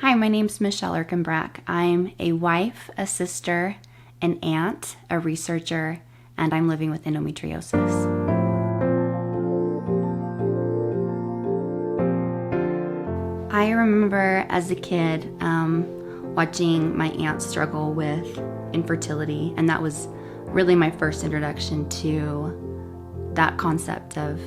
Hi, my name's Michelle Erkenbrack. I'm a wife, a sister, an aunt, a researcher, and I'm living with endometriosis. I remember as a kid watching my aunt struggle with infertility, and that was really my first introduction to that concept of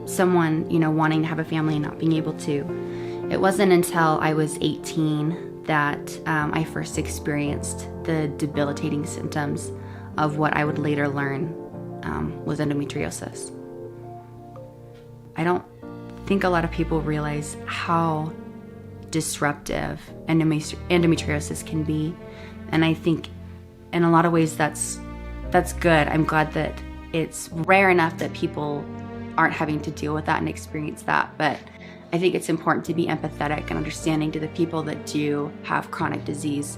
someone, wanting to have a family and not being able to. It wasn't until I was 18 that I first experienced the debilitating symptoms of what I would later learn was endometriosis. I don't think a lot of people realize how disruptive endometriosis can be, and I think in a lot of ways that's good. I'm glad that it's rare enough that people aren't having to deal with that and experience that, but I think it's important to be empathetic and understanding to the people that do have chronic disease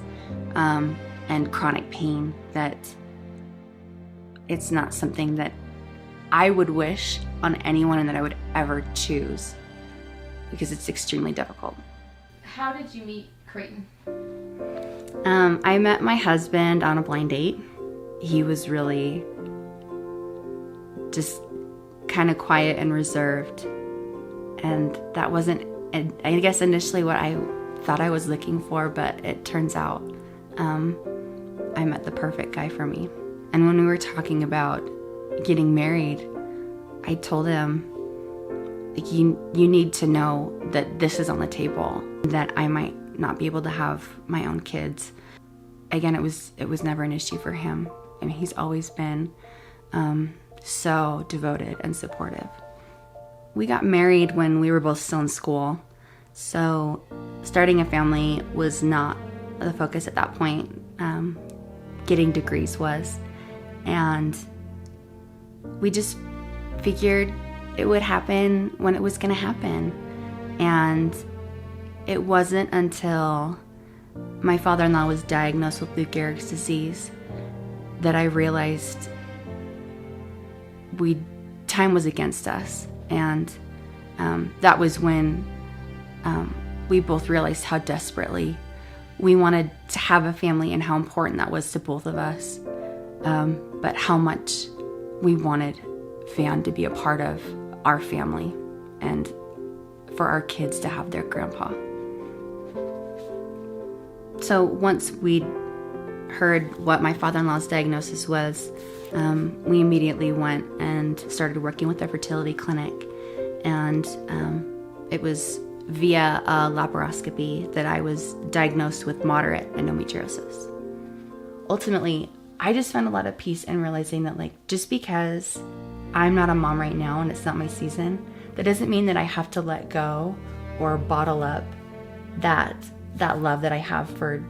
and chronic pain, that it's not something that I would wish on anyone and that I would ever choose, because it's extremely difficult. How did you meet Creighton? I met my husband on a blind date. He was really just kind of quiet and reserved, and that wasn't, I guess, initially what I thought I was looking for, but it turns out I met the perfect guy for me. And when we were talking about getting married, I told him, you need to know that this is on the table, that I might not be able to have my own kids. Again, it was never an issue for him, and he's always been so devoted and supportive. We got married when we were both still in school, so starting a family was not the focus at that point. Getting degrees was, and we just figured it would happen when it was going to happen. And it wasn't until my father-in-law was diagnosed with Gehrig's disease that I realized time was against us. And that was when we both realized how desperately we wanted to have a family and how important that was to both of us, but how much we wanted Van to be a part of our family and for our kids to have their grandpa. So once we heard what my father-in-law's diagnosis was, we immediately went and started working with a fertility clinic, and it was via a laparoscopy that I was diagnosed with moderate endometriosis. Ultimately, I just found a lot of peace in realizing that, just because I'm not a mom right now and it's not my season, that doesn't mean that I have to let go or bottle up that love that I have for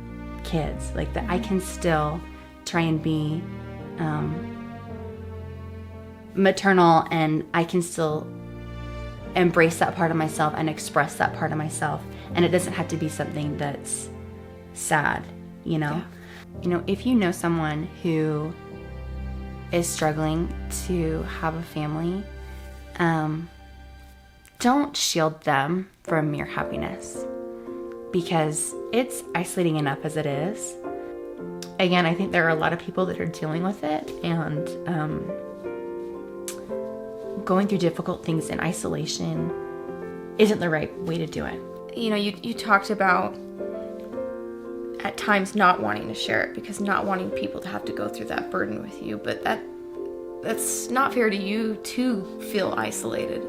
kids. That I can still try and be maternal, and I can still embrace that part of myself and express that part of myself, and it doesn't have to be something that's sad, Yeah. If you know someone who is struggling to have a family, don't shield them from your happiness, because it's isolating enough as it is. Again, I think there are a lot of people that are dealing with it and going through difficult things in isolation isn't the right way to do it. You talked about at times not wanting to share it because not wanting people to have to go through that burden with you, but that's not fair to you to feel isolated.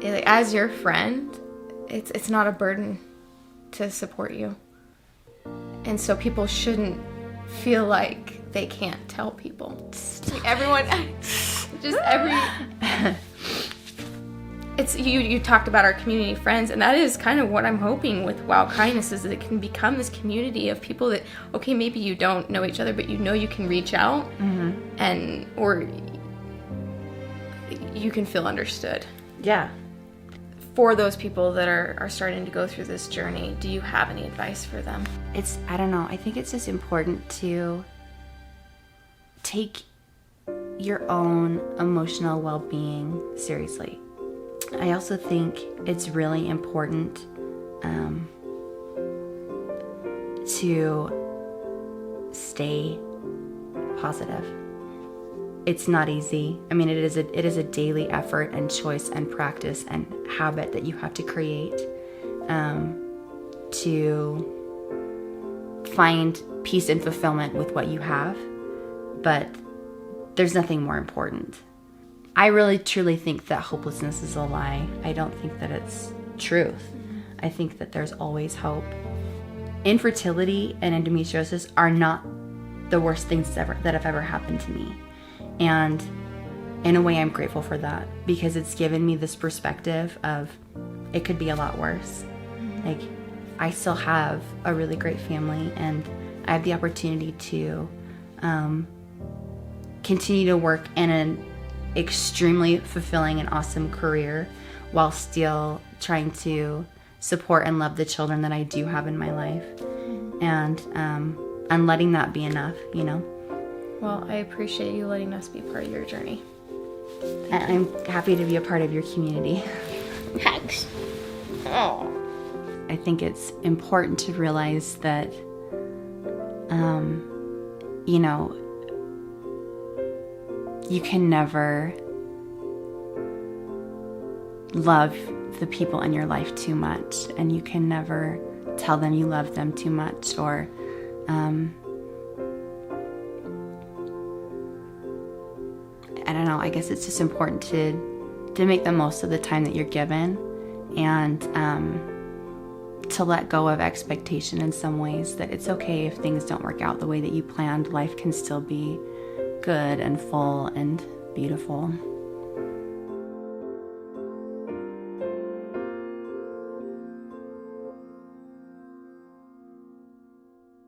As your friend, it's not a burden to support you, and so people shouldn't feel like they can't tell people. Everyone, it's you talked about our community friends, and that is kind of what I'm hoping with Wow Kindness, is that it can become this community of people that, okay, maybe you don't know each other, but you can reach out, or you can feel understood. Yeah. For those people that are starting to go through this journey, do you have any advice for them? I don't know. I think it's just important to take your own emotional well-being seriously. I also think it's really important to stay positive. It's not easy. I mean, it is a daily effort and choice and practice and habit that you have to create to find peace and fulfillment with what you have. But there's nothing more important. I really truly think that hopelessness is a lie. I don't think that it's truth. I think that there's always hope. Infertility and endometriosis are not the worst things that have ever happened to me. And in a way, I'm grateful for that, because it's given me this perspective of it could be a lot worse. Like, I still have a really great family, and I have the opportunity to continue to work in an extremely fulfilling and awesome career while still trying to support and love the children that I do have in my life, and letting that be enough, you know. Well, I appreciate you letting us be part of your journey. And I'm happy to be a part of your community. Thanks. Oh. I think it's important to realize that, you know, you can never love the people in your life too much, and you can never tell them you love them too much, or I don't know, I guess it's just important to make the most of the time that you're given, and to let go of expectation in some ways, that it's okay if things don't work out the way that you planned. Life can still be good and full and beautiful.